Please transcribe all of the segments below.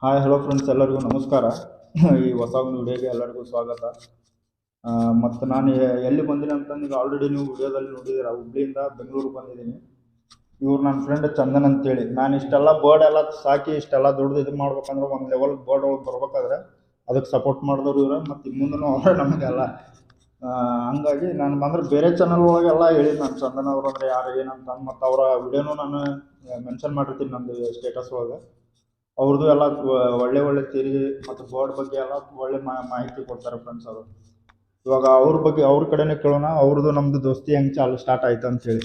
Hi hello friends, ಎಲ್ಲರಿಗೂ ನಮಸ್ಕಾರ. ಈ ಹೊಸ ಒಂದು ವಿಡಿಯೋಗೆ ಎಲ್ಲರಿಗೂ ಸ್ವಾಗತ. ಮತ್ತು ನಾನು ಎಲ್ಲಿ ಬಂದಿನಿ ಅಂತ ಈಗ ಆಲ್ರೆಡಿ ನೀವು ವಿಡಿಯೋದಲ್ಲಿ ನೋಡಿದ್ದೀರಾ. ಹುಬ್ಳಿಯಿಂದ ಬೆಂಗಳೂರಿಗೆ ಬಂದಿದ್ದೀನಿ. ಇವ್ರು ನನ್ನ ಫ್ರೆಂಡ್ ಚಂದನ್ ಅಂತೇಳಿ. ನಾನು ಇಷ್ಟೆಲ್ಲ ಬರ್ಡ್ ಎಲ್ಲ ಸಾಕಿ ಇಷ್ಟೆಲ್ಲ ದೊಡ್ಡದು ಇದು ಮಾಡ್ಬೇಕಂದ್ರೆ ಒಂದು ಲೆವೆಲ್ ಬರ್ಡ್ ಒಳಗೆ ಬರ್ಬೇಕಾದ್ರೆ ಅದಕ್ಕೆ ಸಪೋರ್ಟ್ ಮಾಡಿದವ್ರು ಇವ್ರೆ. ಮತ್ತು ಮುಂದೂ ಅವರೇ ನಮಗೆಲ್ಲ. ಹಂಗಾಗಿ ನಾನು ಬಂದ್ರೆ ಬೇರೆ ಚಾನಲ್ ಒಳಗೆಲ್ಲ ಹೇಳಿದ್ದು ನಾನು ಚಂದನ್ ಅವರು ಅಂದರೆ ಯಾರು ಏನಂತ. ಮತ್ತು ಅವರ ವಿಡಿಯೋನೂ ನಾನು ಮೆನ್ಷನ್ ಮಾಡಿರ್ತೀನಿ ನಮ್ಮದು ಸ್ಟೇಟಸ್ ಒಳಗೆ. ಅವ್ರದ್ದು ಎಲ್ಲ ಒಳ್ಳೆ ಒಳ್ಳೆ ಥಿಯರಿ ಮತ್ತು ಬರ್ಡ್ ಬಗ್ಗೆ ಎಲ್ಲ ಒಳ್ಳೆ ಮಾಹಿತಿ ಕೊಡ್ತಾರೆ ಫ್ರೆಂಡ್ಸ್ ಅವರು. ಇವಾಗ ಅವ್ರ ಬಗ್ಗೆ ಅವ್ರ ಕಡೆನೇ ಕೇಳೋಣ. ಅವ್ರದ್ದು ನಮ್ಮದು ದೋಸ್ತಿ ಹೆಂಗೆ ಸ್ಟಾರ್ಟ್ ಆಯ್ತು ಅಂತೇಳಿ.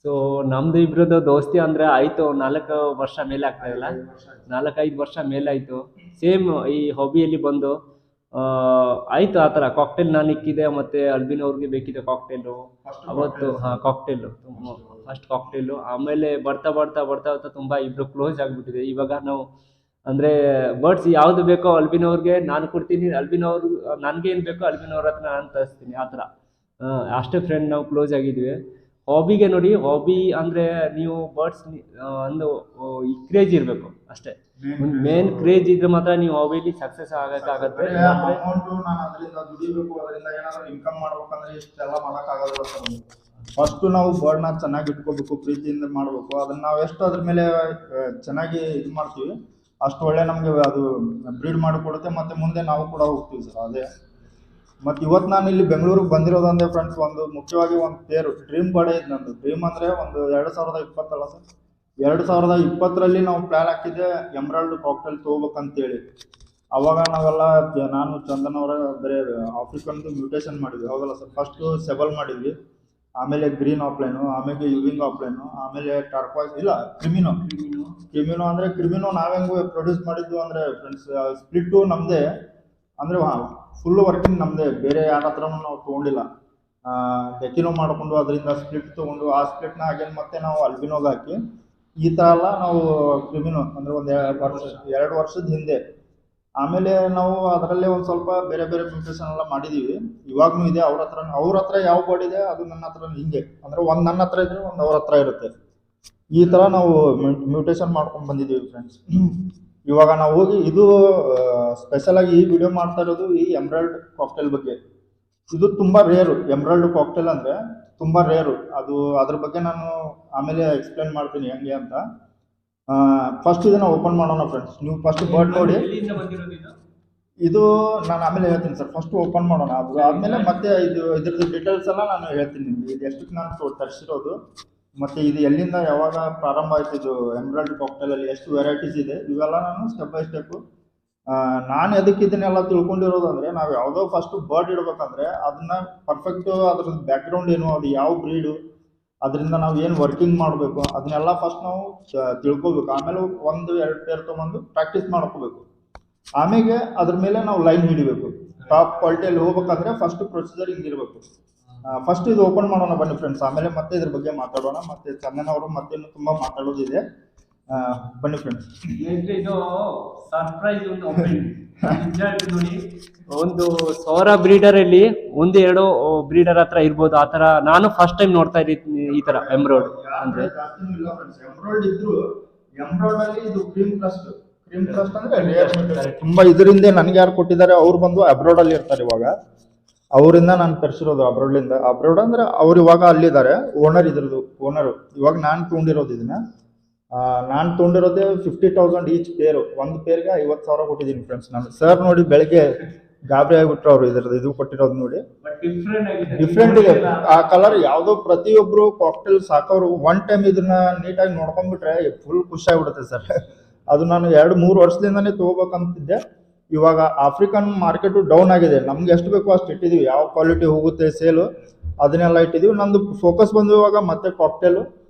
ಸೊ ನಮ್ದು ಇಬ್ರದ್ದು ದೋಸ್ತಿ ಅಂದರೆ ಆಯಿತು 4 ವರ್ಷ ಮೇಲೆ ಆಗ್ತಾಯಿಲ್ಲ, 4-5 ವರ್ಷ ಮೇಲೆ ಆಯಿತು. ಸೇಮ್ ಈ ಹಾಬಿಯಲ್ಲಿ ಬಂದು ಆಯಿತು. ಆ ಥರ ಕಾಕ್ಟೇಲ್ ನಾನು ಇಕ್ಕಿದೆ, ಮತ್ತು ಅಲ್ಬಿನ್ ಅವ್ರಿಗೆ ಬೇಕಿದೆ ಕಾಕ್ಟೇಲು ಅವತ್ತು. Cocktail first cocktail. ಆಮೇಲೆ ಬರ್ತಾ ಬರ್ತಾ ಬರ್ತಾ ಬರ್ತಾ ತುಂಬ ಇಬ್ಬರು ಕ್ಲೋಸ್ ಆಗಿಬಿಟ್ಟಿದೆ. ಇವಾಗ ನಾವು ಅಂದರೆ ಬರ್ಡ್ಸ್ ಯಾವುದು ಬೇಕೋ ಅಲ್ಬಿನ್ ಅವ್ರಿಗೆ ನಾನು ಕೊಡ್ತೀನಿ, ಅಲ್ಬಿನ್ ಅವರು ನನಗೇನು ಬೇಕೋ ಅಲ್ಬಿನ್ ಅವ್ರ ಹತ್ರ ನಾನು ತರಿಸ್ತೀನಿ. ಆ ಥರ ಅಷ್ಟೇ ಫ್ರೆಂಡ್ ನಾವು ಕ್ಲೋಸ್ ಆಗಿದ್ವಿ. ಹಾಬಿಗೆ ನೋಡಿ, ಹಾಬಿ ಅಂದರೆ ನೀವು ಬರ್ಡ್ಸ್ ಒಂದು ಈ ಕ್ರೇಜ್ ಇರಬೇಕು ಅಷ್ಟೇ. ಮೇನ್ ಕ್ರೇಜ್ ಇದ್ರೆ ಮಾತ್ರ ನೀವು ಹಾಬಿಲಿ ಸಕ್ಸಸ್ ಆಗೋಕ್ಕಾಗತ್ತೆ. ಇನ್ಕಮ್ ಮಾಡ್ಬೇಕಂದ್ರೆ ಇಷ್ಟೆಲ್ಲ ಮಾಡೋಕ್ಕಾಗಲ್ಲ. ಫಸ್ಟು ನಾವು ಬರ್ಡ್ನ ಚೆನ್ನಾಗಿ ಇಟ್ಕೋಬೇಕು, ಪ್ರೀತಿಯಿಂದ ಮಾಡಬೇಕು. ಅದನ್ನು ನಾವು ಎಷ್ಟು ಅದ್ರ ಮೇಲೆ ಚೆನ್ನಾಗಿ ಇದು ಮಾಡ್ತೀವಿ ಅಷ್ಟು ಒಳ್ಳೆ ನಮಗೆ ಅದು ಬ್ರೀಡ್ ಮಾಡಿಕೊಡುತ್ತೆ. ಮತ್ತು ಮುಂದೆ ನಾವು ಕೂಡ ಹೋಗ್ತೀವಿ ಸರ್. ಅದೇ ಮತ್ತು ಇವತ್ತು ನಾನು ಇಲ್ಲಿ ಬೆಂಗಳೂರಿಗೆ ಬಂದಿರೋದಂದ್ರೆ ಫ್ರೆಂಡ್ಸ್, ಒಂದು ಮುಖ್ಯವಾಗಿ ಒಂದು ಪೇರು ಡ್ರೀಮ್ ಬರ್ಡೇ ಇದು ನಂದು. ಡ್ರೀಮ್ ಅಂದರೆ ಒಂದು 2020 ಅಲ್ಲ ಸರ್, 2020ರಲ್ಲಿ ನಾವು ಪ್ಲ್ಯಾನ್ ಹಾಕಿದ್ದೆ ಎಮ್ರಾಲ್ಡ್ ಕಾಕ್ಟೇಲ್ ತೊಗೋಬೇಕಂತೇಳಿ. ಅವಾಗ ನಾವೆಲ್ಲ ನಾನು ಚಂದನ್ ಅವರ ಬರೀ ಆಫ್ರಿಕನ್ದು ಮ್ಯೂಟೇಷನ್ ಮಾಡಿದ್ವಿ, ಹೌದಲ್ಲ ಸರ್. ಫಸ್ಟು ಸೆಬಲ್ ಮಾಡಿದ್ವಿ, ಆಮೇಲೆ ಗ್ರೀನ್ ಆಫ್ಲೈನು, ಆಮೇಲೆ ಯುವಿಂಗ್ ಆಫ್ಲೈನು, ಆಮೇಲೆ ಟರ್ಕ್ವಾಯ್ಸ್ ಇಲ್ಲ ಕ್ರಿಮಿನೋ ಅಂದರೆ ಕ್ರಿಮಿನೋ ನಾವೆಂಗೆ ಪ್ರೊಡ್ಯೂಸ್ ಮಾಡಿದ್ದು ಅಂದರೆ ಫ್ರೆಂಡ್ಸ್, ಸ್ಪ್ಲಿಟ್ಟು ನಮ್ಮದೇ ಅಂದರೆ ಫುಲ್ ವರ್ಕಿಂಗ್ ನಮ್ಮದೇ, ಬೇರೆ ಯಾರ ಹತ್ರನೂ ನಾವು ತೊಗೊಂಡಿಲ್ಲ. ಡೆಕಿನೋ ಮಾಡಿಕೊಂಡು ಅದರಿಂದ ಸ್ಪ್ಲಿಟ್ ತೊಗೊಂಡು ಆ ಸ್ಪ್ಲಿಟ್ನ ಹಾಗೇನು ಮತ್ತೆ ನಾವು ಅಲ್ಬಿನೋಗೆ ಹಾಕಿ ಈ ಥರ ಎಲ್ಲ ನಾವು ಕ್ರಿಮಿನೋ ಅಂದರೆ ಒಂದು 2 ವರ್ಷದ ಹಿಂದೆ. ಆಮೇಲೆ ನಾವು ಅದರಲ್ಲೇ ಒಂದು ಸ್ವಲ್ಪ ಬೇರೆ ಬೇರೆ ಮ್ಯೂಟೇಷನ್ ಎಲ್ಲ ಮಾಡಿದ್ದೀವಿ. ಇವಾಗೂ ಇದೆ ಅವ್ರ ಹತ್ರ ಯಾವ ಬರ್ಡ್ ಇದೆ ಅದು ನನ್ನ ಹತ್ರ ಹಿಂಗೆ ಅಂದರೆ ಒಂದು ನನ್ನ ಹತ್ರ ಇದ್ದರೆ ಒಂದು ಅವ್ರ ಹತ್ರ ಇರುತ್ತೆ. ಈ ಥರ ನಾವು ಮ್ಯೂಟೇಷನ್ ಮಾಡ್ಕೊಂಡು ಬಂದಿದ್ದೀವಿ ಫ್ರೆಂಡ್ಸ್. ಇವಾಗ ನಾವು ಹೋಗಿ ಇದು ಸ್ಪೆಷಲಾಗಿ ಈ ವಿಡಿಯೋ ಮಾಡ್ತಾ ಇರೋದು ಈ ಎಮ್ರಾಲ್ಡ್ ಕಾಕ್ಟೇಲ್ ಬಗ್ಗೆ. ಇದು ತುಂಬ ರೇರು. ಎಮ್ರಾಲ್ಡ್ ಕಾಕ್ಟೇಲ್ ಅಂದರೆ ತುಂಬ ರೇರು. ಅದು ಅದ್ರ ಬಗ್ಗೆ ನಾನು ಆಮೇಲೆ ಎಕ್ಸ್ಪ್ಲೇನ್ ಮಾಡ್ತೀನಿ ಹೆಂಗೆ ಅಂತ. ಫಸ್ಟ್ ಇದನ್ನು ಓಪನ್ ಮಾಡೋಣ ಫ್ರೆಂಡ್ಸ್. ನೀವು ಫಸ್ಟ್ ಬರ್ಡ್ ನೋಡಿ. ಇದು ನಾನು ಆಮೇಲೆ ಹೇಳ್ತೀನಿ ಸರ್. ಫಸ್ಟ್ ಓಪನ್ ಮಾಡೋಣ, ಅದು ಆದಮೇಲೆ ಮತ್ತೆ ಇದ್ರದ್ದು ಡೀಟೇಲ್ಸ್ ಎಲ್ಲ ನಾನು ಹೇಳ್ತೀನಿ ನಿಮಗೆ. ಇದು ಎಷ್ಟಕ್ಕೆ ನಾನು ತರಿಸಿರೋದು ಮತ್ತು ಇದು ಎಲ್ಲಿಂದ ಯಾವಾಗ ಪ್ರಾರಂಭ ಆಯ್ತು, ಇದು ಎಮ್ರಾಲ್ಡ್ ಕಾಕ್ಟೇಲಲ್ಲಿ ಎಷ್ಟು ವೆರೈಟೀಸ್ ಇದೆ, ಇವೆಲ್ಲ ನಾನು ಸ್ಟೆಪ್ ಬೈ ಸ್ಟೆಪ್ಪು ನಾನು ಎದಕ್ಕೆ ಇದನ್ನೆಲ್ಲ ತಿಳ್ಕೊಂಡಿರೋದು ಅಂದರೆ, ನಾವು ಯಾವುದೋ ಫಸ್ಟು ಬರ್ಡ್ ಇಡಬೇಕಂದ್ರೆ ಅದನ್ನು ಪರ್ಫೆಕ್ಟು ಅದ್ರದ್ದು ಬ್ಯಾಕ್ಗ್ರೌಂಡ್ ಏನು, ಅದು ಯಾವ ಬ್ರೀಡು, ಅದರಿಂದ ನಾವು ಏನು ವರ್ಕಿಂಗ್ ಮಾಡಬೇಕು ಅದನ್ನೆಲ್ಲ ಫಸ್ಟ್ ನಾವು ತಿಳ್ಕೊಬೇಕು. ಆಮೇಲೆ 1-2 ಪೇರ್ ತೊಗೊಂಡು ಪ್ರಾಕ್ಟೀಸ್ ಮಾಡ್ಕೋಬೇಕು. ಆಮೇಲೆ ಅದ್ರ ಮೇಲೆ ನಾವು ಲೈನ್ ಹಿಡಿಬೇಕು. ಟಾಪ್ ಕ್ವಾಲಿಟಿಯಲ್ಲಿ ಹೋಗ್ಬೇಕಂದ್ರೆ ಫಸ್ಟ್ ಪ್ರೊಸೀಜರ್ ಹಿಂಗಿರಬೇಕು. ಫಸ್ಟ್ ಇದು ಓಪನ್ ಮಾಡೋಣ ಬನ್ನಿ ಫ್ರೆಂಡ್ಸ್, ಆಮೇಲೆ ಮತ್ತೆ ಇದ್ರ ಬಗ್ಗೆ ಮಾತಾಡೋಣ. ಮತ್ತು ಚಂದನ್ ಅವರು ಮತ್ತೇನು ತುಂಬ ಮಾತಾಡೋದಿದೆ, ಬನ್ನಿ ಫ್ರೆಂಡ್ಸ್. ಇದು ಸರ್ಪ್ರೈಸ್ ನೋಡಿ. ಒಂದು 1000 ಬ್ರೀಡರಲ್ಲಿ 1-2 ಬ್ರೀಡರ್ ಹತ್ರ ಇರ್ಬೋದು. ಆ ಥರ ನಾನು ಫಸ್ಟ್ ಟೈಮ್ ನೋಡ್ತಾ ಇದ್ದೀನಿ ಈ ಥರ ಎಮ್ರಾಲ್ಡ್ ಅಂದರೆ. ಎಮ್ರಾಲ್ಡ್ ಇದ್ರು, ಎಮ್ರಾಲ್ಡ್ ಅಲ್ಲಿ ಇದು ಕ್ರೀಮ್ ಕ್ರಸ್ಟ್ ಅಂದ್ರೆ ತುಂಬ ಇದರಿಂದ ನನಗೆ ಯಾರು ಕೊಟ್ಟಿದ್ದಾರೆ, ಅವ್ರು ಬಂದು ಅಬ್ರಾಡ್ ಅಲ್ಲಿ ಇರ್ತಾರೆ ಇವಾಗ. ಅವರಿಂದ ನಾನು ತರಿಸಿರೋದು ಅಬ್ರಾಡ್ಲಿಂದ. ಅಬ್ರಾಡ್ ಅಂದರೆ ಅವ್ರು ಇವಾಗ ಅಲ್ಲಿದ್ದಾರೆ, ಓನರು. ಇವಾಗ ನಾನು ತೊಗೊಂಡಿರೋದು ಇದನ್ನ. ನಾನು ತೊಗೊಂಡಿರೋದೇ 50,000 ಈಚ್ ಪೇರು. ಒಂದು ಪೇರ್ಗೆ 50,000 ಕೊಟ್ಟಿದ್ದೀನಿ ಫ್ರೆಂಡ್ಸ್ ನಾನು. ಸರ್ ನೋಡಿ ಬೆಳಗ್ಗೆ ಗಾಬರಿ ಆಗಿಬಿಟ್ರು ಅವರು. ಇದು ಕೊಟ್ಟಿರೋದು ನೋಡಿ ಡಿಫ್ರೆಂಟ್ ಇದೆ. ಆ ಕಲರ್ ಯಾವುದೋ ಪ್ರತಿಯೊಬ್ಬರು ಕಾಕ್ಟೇಲ್ ಸಾಕೋರು ಒನ್ ಟೈಮ್ ಇದನ್ನ ನೀಟಾಗಿ ನೋಡ್ಕೊಂಡ್ಬಿಟ್ರೆ ಫುಲ್ ಖುಷಿ ಆಗಿಬಿಡುತ್ತೆ ಸರ್. ಅದು ನಾನು 2-3 ವರ್ಷದಿಂದನೇ ತೊಗೋಬೇಕಂತಿದ್ದೆ. ಇವಾಗ ಆಫ್ರಿಕನ್ ಮಾರ್ಕೆಟು ಡೌನ್ ಆಗಿದೆ. ನಮ್ಗೆ ಎಷ್ಟು ಬೇಕೋ ಅಷ್ಟು ಇಟ್ಟಿದ್ದೀವಿ, ಯಾವ ಕ್ವಾಲಿಟಿ ಹೋಗುತ್ತೆ ಸೇಲು ಅದನ್ನೆಲ್ಲ ಇಟ್ಟಿದ್ದೀವಿ. ನಂದು ಫೋಕಸ್ ಬಂದು ಇವಾಗ ಮತ್ತೆ ಕಾಕ್ಟೇಲು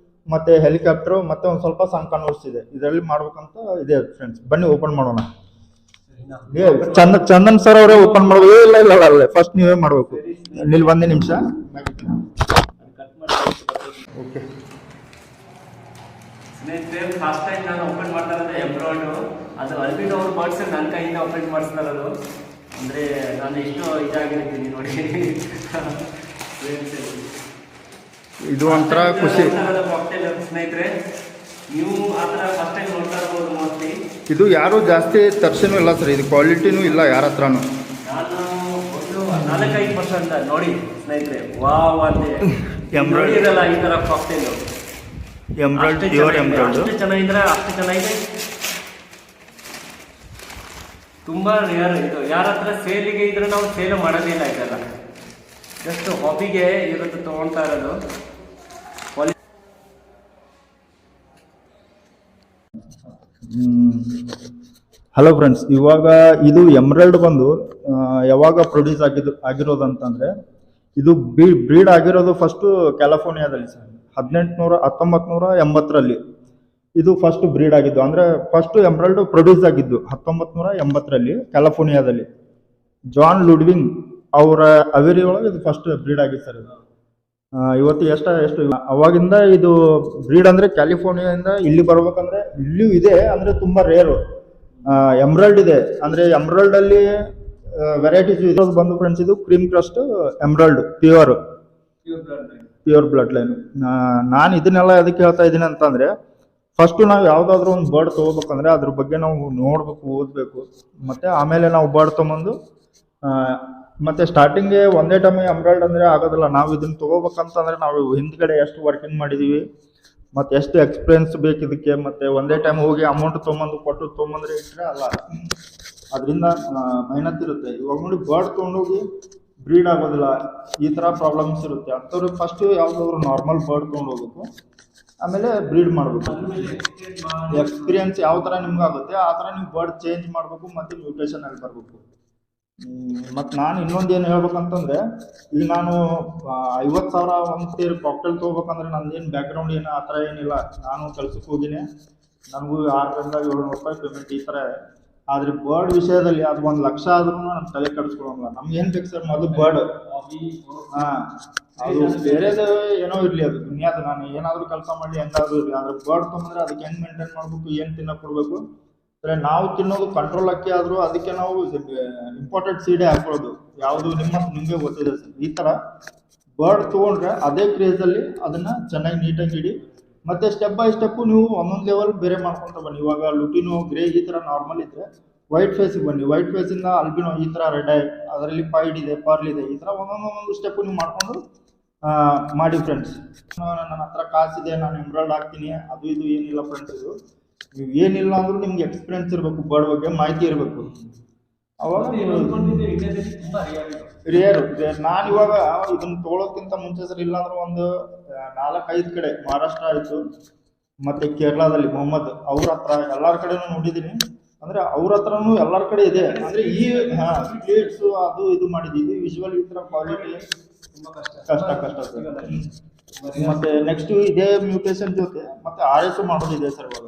ಮತ್ತು ಹೆಲಿಕಾಪ್ಟರು ಮತ್ತು ಒಂದು ಸ್ವಲ್ಪ ಸಣ್ಣ ಕನ್ವರ್ಸ್ ಇದೆ, ಇದರಲ್ಲಿ ಮಾಡ್ಬೇಕಂತ ಇದೆ ಫ್ರೆಂಡ್ಸ್. ಬನ್ನಿ ಓಪನ್ ಮಾಡೋಣ. ಚಂದನ್ ಸರ್ ಅವರೇ ಓಪನ್ ಮಾಡ್ಬೋದು. ಇಲ್ಲ ಫಸ್ಟ್ ನೀವೇ ಮಾಡಬೇಕು. ಇಲ್ಲಿ 1 ನಿಮಿಷ. ಓಕೆ ಸ್ನೇಹಿತರೆ, ಫಸ್ಟ್ ಟೈಮ್ ನಾನು ಓಪನ್ ಮಾಡ್ತಾ ಇರೋದು ಎಮ್ರಾಲ್ಡು. ಅದು ಅಲ್ಬಿನ್ ಅವ್ರ ಬರ್ಡ್ಸ್ ನನ್ನ ಕೈಯಿಂದ ಓಪನ್ ಮಾಡಿಸ್ತಾ ಇರೋದು. ಅಂದರೆ ನಾನು ಎಷ್ಟು ಇದಾಗಿರ್ತೀನಿ ನೋಡಿ. ಇದು ಒಂಥರ ಖುಷಿ ಸ್ನೇಹಿತರೆ. ನೀವು ಆ ಥರ ಫಸ್ಟ್ ಟೈಮ್ ನೋಡ್ತಾ ಇರ್ಬೋದು ಮೋಸ್ಟ್ಲಿ. ಇದು ಯಾರು ಜಾಸ್ತಿ ತರ್ಸಿನೂ ಇಲ್ಲ ಸರ್, ಇದು ಕ್ವಾಲಿಟಿನೂ ಇಲ್ಲ ಯಾರ ಹತ್ರನೂ. ನಾನು ಒಂದು 4-5 ವರ್ಷ ಅಂತ ನೋಡಿ ಸ್ನೇಹಿತರೆ, ವಾವ್ ಅಂತೆ ಎಂಬ್ರಾಯ್ಡ್ ಇರಲ್ಲ ಈ ಥರ ಕಾಕ್ಟೇಲು. Embroid, pure embroid. ಅಷ್ಟು ಚೆನ್ನಾಗಿದ್ರೆ ಅಷ್ಟು ಚೆನ್ನಾಗಿದೆ. ತುಂಬ ರೇರ್ ಇದು. ಯಾರ ಹತ್ರ ಸೇಲಿಗೆ ಇದ್ರೆ ನಾವು ಸೇಲ್ ಮಾಡೋದಿಲ್ಲ, ಇದೆಲ್ಲ ಜಸ್ಟ್ ಹಾಬಿಗೆ ಇರೋದು ತೊಗೊಳ್ತಾ ಇರೋದು. ಹಲೋ ಫ್ರೆಂಡ್ಸ್, ಇವಾಗ ಇದು ಎಮ್ರಲ್ಡ್ ಬಂದು ಯಾವಾಗ ಪ್ರೊಡ್ಯೂಸ್ ಆಗಿರೋದು ಅಂತಂದ್ರೆ, ಇದು ಬ್ರೀಡ್ ಆಗಿರೋದು ಫಸ್ಟ್ ಕ್ಯಾಲಿಫೋರ್ನಿಯಾದಲ್ಲಿ ಸರ್ 1980ರಲ್ಲಿ ಇದು ಫಸ್ಟ್ ಬ್ರೀಡ್ ಆಗಿದ್ದು. ಅಂದ್ರೆ ಫಸ್ಟ್ ಎಮ್ರಲ್ಡ್ ಪ್ರೊಡ್ಯೂಸ್ ಆಗಿದ್ದು 1980ರಲ್ಲಿ ಕ್ಯಾಲಿಫೋರ್ನಿಯಾದಲ್ಲಿ. ಜಾನ್ ಲುಡ್ವಿಂಗ್ ಅವರ ಅವೇರಿ ಒಳಗೆ ಇದು ಫಸ್ಟ್ ಬ್ರೀಡ್ ಆಗಿತ್ತು ಸರ್. ಇವತ್ತು ಎಷ್ಟು ಅವಾಗಿಂದ ಇದು ಬ್ರೀಡ್ ಅಂದ್ರೆ ಕ್ಯಾಲಿಫೋರ್ನಿಯಾದಿಂದ ಇಲ್ಲಿ ಬರ್ಬೇಕಂದ್ರೆ ಇಲ್ಲಿಯೂ ಇದೆ, ಅಂದ್ರೆ ತುಂಬಾ ರೇರು. ಎಮ್ರಲ್ಡ್ ಇದೆ, ಅಂದ್ರೆ ಎಮ್ರಲ್ಡ್ ಅಲ್ಲಿ ವೆರೈಟೀಸ್ ಇರೋದು ಬಂದು ಫ್ರೆಂಡ್ಸ್, ಇದು cream crust emerald pure blood line. ನಾನು ಇದನ್ನೆಲ್ಲ ಅದಕ್ಕೆ ಹೇಳ್ತಾ ಇದ್ದೀನಿ ಅಂತಂದ್ರೆ, ಫಸ್ಟ್ ನಾವು ಯಾವ್ದಾದ್ರು ಒಂದು ಬರ್ಡ್ ತಗೋಬೇಕಂದ್ರೆ ಅದ್ರ ಬಗ್ಗೆ ನಾವು ನೋಡ್ಬೇಕು, ಓದ್ಬೇಕು, ಮತ್ತೆ ಆಮೇಲೆ ನಾವು ಬರ್ಡ್ ತಗೊಂಡು ಮತ್ತೆ ಸ್ಟಾರ್ಟಿಂಗ್ಗೆ ಒಂದೇ ಟೈಮ್ ಎಮ್ರಾಯ್ಡ್ ಅಂದ್ರೆ ಆಗೋದಿಲ್ಲ. ನಾವು ಇದನ್ನ ತಗೋಬೇಕಂತಂದ್ರೆ ನಾವು ಹಿಂದ್ಗಡೆ ಎಷ್ಟು ವರ್ಕಿಂಗ್ ಮಾಡಿದೀವಿ, ಮತ್ತೆ ಎಷ್ಟು ಎಕ್ಸ್ಪೀರಿಯನ್ಸ್ ಬೇಕು ಇದಕ್ಕೆ, ಮತ್ತೆ ಒಂದೇ ಟೈಮ್ ಹೋಗಿ ಅಮೌಂಟ್ ತೊಗೊಂಬಂದ್ರೆ ಇಟ್ಟರೆ ಅಲ್ಲ, ಅದರಿಂದ ಮೆಹನತ್ ಇರುತ್ತೆ. ಇವಾಗ ನೋಡಿ ಬರ್ಡ್ ತೊಗೊಂಡೋಗಿ ಬ್ರೀಡ್ ಆಗೋದಿಲ್ಲ, ಈ ಥರ ಪ್ರಾಬ್ಲಮ್ಸ್ ಇರುತ್ತೆ. ಅಂಥವ್ರಿಗೆ ಫಸ್ಟ್ ಯಾವುದಾದ್ರು ನಾರ್ಮಲ್ ಬರ್ಡ್ ತೊಗೊಂಡೋಗ್ಬೇಕು, ಆಮೇಲೆ ಬ್ರೀಡ್ ಮಾಡಬೇಕು. ಎಕ್ಸ್ಪೀರಿಯನ್ಸ್ ಯಾವ ಥರ ನಿಮ್ಗೆ ಆಗುತ್ತೆ ಆ ಥರ ನೀವು ಬರ್ಡ್ ಚೇಂಜ್ ಮಾಡಬೇಕು, ಮತ್ತು ಮ್ಯೂಟೇಷನ್ ಆಗಿ ಬರಬೇಕು. ಮತ್ತು ನಾನು ಇನ್ನೊಂದು ಏನು ಹೇಳ್ಬೇಕಂತಂದ್ರೆ, ಈಗ ನಾನು 50,000 ಒಂದು ಸೇರಿ ಕಾಕ್ಟೇಲ್ ತೊಗೋಬೇಕಂದ್ರೆ ನಂದೇನು ಬ್ಯಾಕ್ಗ್ರೌಂಡ್ ಏನು ಆ ಥರ ಏನಿಲ್ಲ. ನಾನು ಕೆಲ್ಸಕ್ಕೆ ಹೋಗಿನಿ, ನನಗೂ 600-700 ರೂಪಾಯಿ ಪೇಮೆಂಟ್ ಈ ಥರ. ಆದರೆ ಬರ್ಡ್ ವಿಷಯದಲ್ಲಿ ಅದು 1 ಲಕ್ಷ ಆದ್ರೂ ನಾನು ತಲೆ ಕೆಡಿಸ್ಕೊಳ್ಳೋಂಗಿಲ್ಲ. ನಮ್ಗೆ ಏನು ಬೇಕು ಸರ್, ಮೊದಲು ಬರ್ಡ್. ಅದು ಬೇರೆದು ಏನೋ ಇರಲಿ, ಅದು ದುನಿಯಾದ ನಾನು ಏನಾದರೂ ಕೆಲಸ ಮಾಡಲಿ ಹೆಂಗಾದ್ರೂ ಇರಲಿ, ಆದ್ರೆ ಬರ್ಡ್ ತೊಗೊಂಡ್ರೆ ಅದಕ್ಕೆ ಹೆಂಗೆ ಮೇಂಟೈನ್ ಮಾಡಬೇಕು, ಏನು ತಿನ್ನಕ್ಕೆ ಕೊಡಬೇಕು. ಅಂದರೆ ನಾವು ತಿನ್ನೋದು ಕಂಟ್ರೋಲ್ ಅಕ್ಕಿ ಆದರೂ ಅದಕ್ಕೆ ನಾವು ಇಂಪಾರ್ಟೆಂಟ್ ಸೀಡೇ ಹಾಕೊಳ್ಳೋದು, ಯಾವುದು ನಿಮಗೆ ಗೊತ್ತಿದೆ ಸರ್. ಈ ಥರ ಬರ್ಡ್ ತೊಗೊಂಡ್ರೆ ಅದೇ ಕ್ರೇಜಲ್ಲಿ ಅದನ್ನು ಚೆನ್ನಾಗಿ ನೀಟಾಗಿ ಇಡಿ, ಮತ್ತು ಸ್ಟೆಪ್ ಬೈ ಸ್ಟೆಪ್ಪು ನೀವು ಒಂದೊಂದು ಲೆವೆಲ್ ಬೇರೆ ಮಾಡ್ಕೊತ ಬನ್ನಿ. ಇವಾಗ ಲುಟಿನೋ ಗ್ರೇ ಈ ಥರ ನಾರ್ಮಲ್ ಇದ್ದರೆ ವೈಟ್ ಫೇಸಿಗೆ ಬನ್ನಿ, ವೈಟ್ ಫೇಸಿಂದ ಅಲ್ಬಿನೋ ಈ ಥರ ರೆಡ್ ಐ, ಅದರಲ್ಲಿ ಪೈಡ್ ಇದೆ, ಪರ್ಲ್ ಇದೆ, ಈ ಥರ ಒಂದೊಂದು ಸ್ಟೆಪ್ಪು ನೀವು ಮಾಡಿಕೊಂಡು ಮಾಡಿ ಫ್ರೆಂಡ್ಸ್. ನನ್ನ ಹತ್ರ ಕಾಸಿದೆ, ನಾನು ಎಮ್ರಾಯ್ಡ್ ಹಾಕ್ತೀನಿ, ಅದು ಇದು ಏನಿಲ್ಲ ಫ್ರೆಂಡ್ಸ್. ಇದು ನೀವು ಏನಿಲ್ಲ ಅಂದ್ರೂ ನಿಮ್ಗೆ ಎಕ್ಸ್ಪೀರಿಯನ್ಸ್ ಇರಬೇಕು, ಬರ್ಡ್ ಬಗ್ಗೆ ಮಾಹಿತಿ ಇರಬೇಕು. ಅವಾಗ ರೇರು. ನಾನು ಇವಾಗ ಇದನ್ನ ತೊಗೊಳೋಕ್ಕಿಂತ ಮುಂಚೆ ಸರ್ ಇಲ್ಲಾಂದ್ರೆ ಒಂದು 4-5 ಕಡೆ, ಮಹಾರಾಷ್ಟ್ರ ಆಯಿತು, ಮತ್ತು ಕೇರಳದಲ್ಲಿ ಮೊಹಮ್ಮದ್ ಅವ್ರ ಹತ್ರ ಎಲ್ಲರ ಕಡೆನೂ ನೋಡಿದ್ದೀನಿ. ಅಂದರೆ ಅವ್ರ ಹತ್ರನೂ ಎಲ್ಲರ ಕಡೆ ಇದೆ. ಅಂದರೆ ಈ ಸ್ಪೀಡ್ಸು ಅದು ಇದು ಮಾಡಿದ್ದೀವಿ. ವಿಜುವಲ್ ಈ ಥರ ಕ್ವಾಲಿಟಿ ಕಷ್ಟ ಸರ್. ಮತ್ತು ನೆಕ್ಸ್ಟು ಇದೇ ಮ್ಯೂಟೇಷನ್ ಜೊತೆ ಮತ್ತು RS ಮಾಡೋದಿದೆ ಸರ್. ಇವಾಗ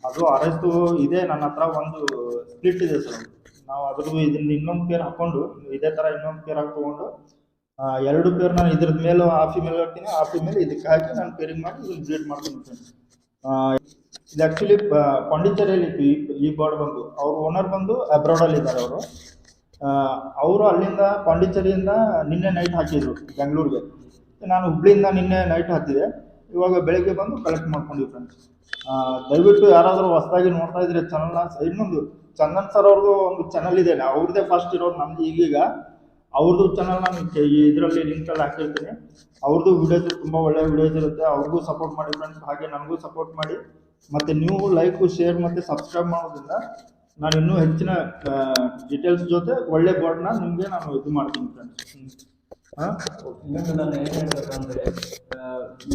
ಅದು RS ಇದೆ ನನ್ನ ಹತ್ರ, ಒಂದು ಸ್ಪ್ಲಿಟ್ ಇದೆ ಸರ್. ನಾವು ಅದ್ರದ್ದು ಇದನ್ನ ಇನ್ನೊಂದು ಪೇರ್ ಹಾಕ್ಕೊಂಡು ಇದೇ ಥರ ಇನ್ನೊಂದು ಪೇರ್ ಹಾಕ್ಕೊಂಡು 2 ಪೇರ್ ನಾನು ಇದ್ರದ್ದು ಮೇಲೆ ಹಾಫಿ ಮೇಲೆ ಹಾಕ್ತೀನಿ, ಹಾಫಿ ಮೇಲೆ ಇದಕ್ಕೆ ಹಾಕಿ ನಾನು ಪೇರಿಂಗ್ ಮಾಡಿ ಇದನ್ನು ಬ್ರೀಡ್ ಮಾಡ್ತೀನಿ ಫ್ರೆಂಡ್ಸ್. ಇದು ಆ್ಯಕ್ಚುಲಿ ಪಾಂಡಿಚೇರಿಯಲ್ಲಿ ಈ ಬರ್ಡ್ ಬಂದು ಅವ್ರ ಓನರ್ ಬಂದು ಅಬ್ರಾಡಲ್ಲಿ ಇದ್ದಾರೆ. ಅವರು ಅಲ್ಲಿಂದ ಪಾಂಡಿಚೇರಿಯಿಂದ ನಿನ್ನೆ ನೈಟ್ ಹಾಕಿದ್ರು ಬೆಂಗಳೂರಿಗೆ. ನಾನು ಹುಬ್ಳಿಯಿಂದ ನಿನ್ನೆ ನೈಟ್ ಹಾಕಿದೆ, ಇವಾಗ ಬೆಳಗ್ಗೆ ಬಂದು ಕಲೆಕ್ಟ್ ಮಾಡ್ಕೊಂಡಿವಿ ಫ್ರೆಂಡ್ಸ್. ದಯವಿಟ್ಟು ಯಾರಾದರೂ ಹೊಸದಾಗಿ ನೋಡ್ತಾ ಇದ್ರೆ ಚಾನಲ್ನ, ಇನ್ನೊಂದು ಚಂದನ್ ಸರ್ ಅವ್ರದ್ದು ಒಂದು ಚಾನಲ್ ಇದೆ, ಅವ್ರದ್ದೇ ಫಸ್ಟ್ ಇರೋದು ನಮ್ದು. ಈಗೀಗ ಅವ್ರದ್ದು ಚಾನಲ್ ನಾನು ಇದರಲ್ಲಿ ಲಿಂಕಲ್ಲಿ ಹಾಕಿರ್ತೀನಿ. ಅವ್ರದ್ದು ವಿಡಿಯೋಸ್ ತುಂಬ ಒಳ್ಳೆಯ ವಿಡಿಯೋಸ್ ಇರುತ್ತೆ, ಅವ್ರಿಗೂ ಸಪೋರ್ಟ್ ಮಾಡಿ ಫ್ರೆಂಡ್ಸ್. ಹಾಗೆ ನನಗೂ ಸಪೋರ್ಟ್ ಮಾಡಿ, ಮತ್ತು ನೀವು ಲೈಕು, ಶೇರ್ ಮತ್ತು ಸಬ್ಸ್ಕ್ರೈಬ್ ಮಾಡೋದ್ರಿಂದ ನಾನು ಇನ್ನೂ ಹೆಚ್ಚಿನ ಡೀಟೇಲ್ಸ್ ಜೊತೆ ಒಳ್ಳೆ ಬರ್ಡ್ನ ನಿಮಗೆ ನಾನು ಇದು ಮಾಡ್ತೀನಿ ಫ್ರೆಂಡ್ಸ್. ಇನ್ನೊಂದು ನಾನು ಏನು ಹೇಳ್ಬೇಕಂದ್ರೆ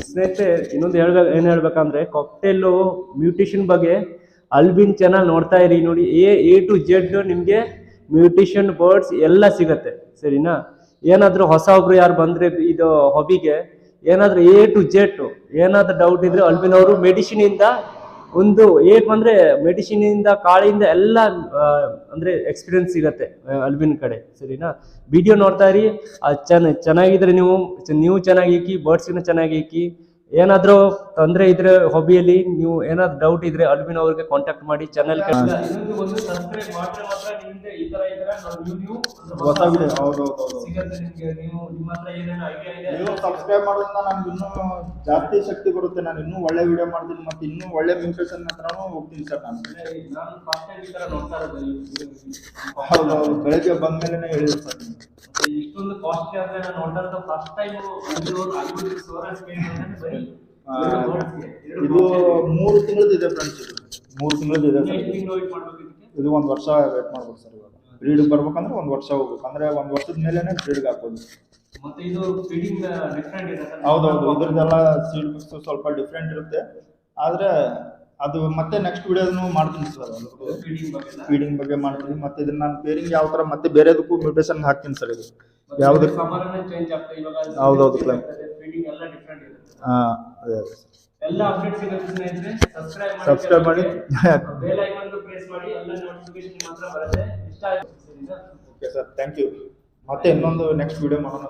ಸ್ನೇಹಿತರೆ, ಇನ್ನೊಂದು ಏನು ಹೇಳ್ಬೇಕಂದ್ರೆ ಕಾಕ್ಟೇಲು ಮ್ಯೂಟೇಷನ್ ಬಗ್ಗೆ ಅಲ್ಬಿನ್ ಚಾನಲ್ ನೋಡ್ತಾ ಇರಿ. ನೋಡಿ, A to Z ನಿಮಗೆ ಮ್ಯೂಟೇಷನ್ ಬರ್ಡ್ಸ್ ಎಲ್ಲ ಸಿಗತ್ತೆ, ಸರಿನಾ? ಏನಾದರೂ ಹೊಸ ಒಬ್ರು ಯಾರು ಬಂದರೆ ಇದು ಹಾಬಿಗೆ, ಏನಾದರೂ A to Z ಏನಾದರೂ ಡೌಟ್ ಇದ್ರೆ ಅಲ್ಬಿನ್ ಅವರು ಮೆಡಿಸಿನಿಂದ ಒಂದು ಬಂದರೆ ಮೆಡಿಸಿನಿಂದ ಕಾಳಿಂದ ಎಲ್ಲ ಅಂದರೆ ಎಕ್ಸ್ಪೀರಿಯನ್ಸ್ ಸಿಗತ್ತೆ ಅಲ್ಬಿನ್ ಕಡೆ, ಸರಿನಾ? ವಿಡಿಯೋ ನೋಡ್ತಾ ಇರಿ. ಚೆನ್ನಾಗಿದ್ರೆ ನೀವು ಚೆನ್ನಾಗಿ ಇಕ್ಕಿ, ಬರ್ಡ್ಸ್ನ ಚೆನ್ನಾಗಿ ಇಕ್ಕಿ, ಏನಾದ್ರೂ ತೊಂದರೆ ಇದ್ರೆ ಹಾಬಿಯಲ್ಲಿ ನೀವು ಏನಾದ್ರು ಡೌಟ್ ಇದ್ರೆ ಅಲ್ವಿನ್ ಅವ್ರಿಗೆ ಕಾಂಟ್ಯಾಕ್ಟ್ ಮಾಡಿ ಚಾನೆಲ್ ಒಂದು ಸಬ್ಸ್ಕ್ರೈಬ್ ಮಾಡಿದ್ರೆ ಮಾತ್ರ ನಿಮ್ಗೆ ಈ ತರ ನೀವು ಹೊಸ ವಿಡಿಯೋ ಹೌದು ಸಿಗುತ್ತೆ ನಿಮ್ಗೆ. ನೀವು ನಿಮ್ಮ ಹತ್ರ ಏನೇನು ಐಡಿಯಾ ಇದೆ ನೀವು ಸಬ್ಸ್ಕ್ರೈಬ್ ಮಾಡೋದ್ರಿಂದ ನನ್ಗೆ ಇನ್ನೂ ಜಾಸ್ತಿ ಶಕ್ತಿ ಬರುತ್ತೆ. ನಾನು ಇನ್ನೂ ಒಳ್ಳೆ ವಿಡಿಯೋ ಮಾಡ್ತೀನಿ ಮತ್ತೆ ಇನ್ನೂ ಒಳ್ಳೆ ಮ್ಯೂಟೇಷನ್ ಹತ್ರನೂ ಹೋಗ್ತೀನಿ ಸರ್. ನಾನು ಫಸ್ಟ್ ಟೈಮ್ ಈ ತರ ನೋಡ್ತಾ ಇರೋದು. ಹೌದು ಬೆಳಗ್ಗೆ ಬಂದ್ಮೇಲೆ ಹೇಳಿದ್ರು ಸರ್. ಇಷ್ಟೊಂದು ಕಾಸ್ಟ್ಲಿ ಅಂದ್ರೆ ನಾನು ನೋಡ್ತಾ ಫಸ್ಟ್ ಟೈಮ್ ಇದು 3 ತಿಂಗಳದ್ದು ಇದೆ ಫ್ರೆಂಡ್ಸ್. ಇದು 3 ತಿಂಗಳದ್ದು ಇದೆ ಸರ್. ಇದು 1 ವರ್ಷ ವೇಟ್ ಮಾಡ್ಬೇಕು ಸರ್. ಇವಾಗ ಬ್ರೀಡ್ ಬರ್ಬೇಕಂದ್ರೆ 1 ವರ್ಷ ಹೋಗ್ಬೇಕು. ಅಂದ್ರೆ 1 ವರ್ಷದ ಮೇಲೆನೆ ಬ್ರೀಡ್ಗೆ ಹಾಕೋದು. ಮತ್ತೆ ಇದು ಫೀಡಿಂಗ್ ಡಿಫರೆಂಟ್ ಇದೆ ಸರ್. ಹೌದೌದು ಇದ್ರದ್ದೆಲ್ಲ ಸೀಡ್ ಮಿಕ್ಸ್ ಸ್ವಲ್ಪ ಡಿಫ್ರೆಂಟ್ ಇರುತ್ತೆ. ಆದ್ರೆ ಅದು ಮತ್ತೆ ನೆಕ್ಸ್ಟ್ ವಿಡಿಯೋನು ಮಾಡ್ತೀನಿ ಸರ್. ಫೀಡಿಂಗ್ ಬಗ್ಗೆ ಮಾಡ್ತೀನಿ. ಮತ್ತೆ ಇದನ್ನ ನಾನು ಪೇರಿಂಗ್ ಯಾವ ತರ ಮತ್ತೆ ಬೇರೆದಕ್ಕೂ ಮ್ಯೂಟೇಷನ್ ಹಾಕ್ತೀನಿ ಸರ್. ಇದು ಯಾವ್ದು ಚೇಂಜ್ ಆಗ್ತದೆ ಇವಾಗ. ಹೌದೌದು ಫೀಡಿಂಗ್ ಎಲ್ಲ ಡಿಫರೆಂಟ್ ಇದೆ. ಅದೇ ಎಲ್ಲ ಅಪ್ಡೇಟ್ ಸಿಗುತ್ತೆ ಸ್ನೇಹಿತರೆ. ಸಬ್ಸ್ಕ್ರೈಬ್ ಮಾಡಿ ಬೆಲ್ ಐಕಾನ್ ಪ್ರೆಸ್ ಮಾಡಿ. ಎಲ್ಲ ನೋಟಿಫಿಕೇಶನ್ ಮಾತ್ರ ಬರುತ್ತೆ. ಇಷ್ಟ ಆಯ್ತು ಸರಿನಾ? Okay sir thank you. ಮತ್ತೆ ಇನ್ನೊಂದು ನೆಕ್ಸ್ಟ್ ವಿಡಿಯೋ ಮಾಡೋಣ.